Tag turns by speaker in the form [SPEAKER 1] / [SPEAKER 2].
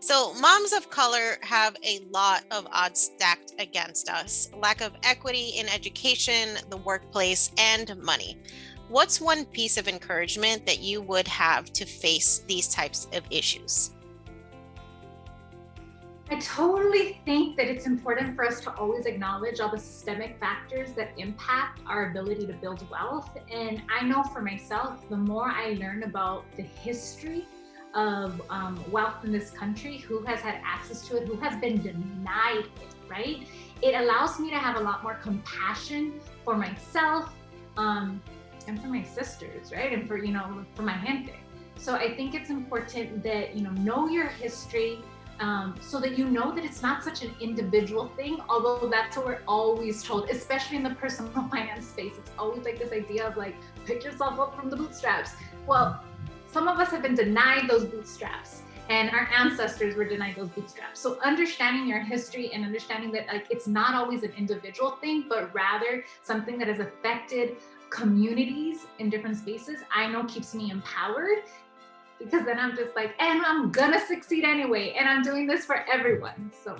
[SPEAKER 1] So, moms of color have a lot of odds stacked against us: lack of equity in education, the workplace, and money. What's one piece of encouragement that you would have to face these types of issues?
[SPEAKER 2] I totally think that it's important for us to always acknowledge all the systemic factors that impact our ability to build wealth. And I know for myself, the more I learn about the history of wealth in this country, who has had access to it, who has been denied it, right? It allows me to have a lot more compassion for myself and for my sisters, right? And for, for my gente. So I think it's important that, know your history, so that you know that it's not such an individual thing, although that's what we're always told, especially in the personal finance space. It's always like this idea of like, pick yourself up from the bootstraps. Well, some of us have been denied those bootstraps, and our ancestors were denied those bootstraps. So understanding your history and understanding that like it's not always an individual thing, but rather something that has affected communities in different spaces, I know keeps me empowered, because then I'm just like, and I'm gonna succeed anyway, and I'm doing this for everyone. So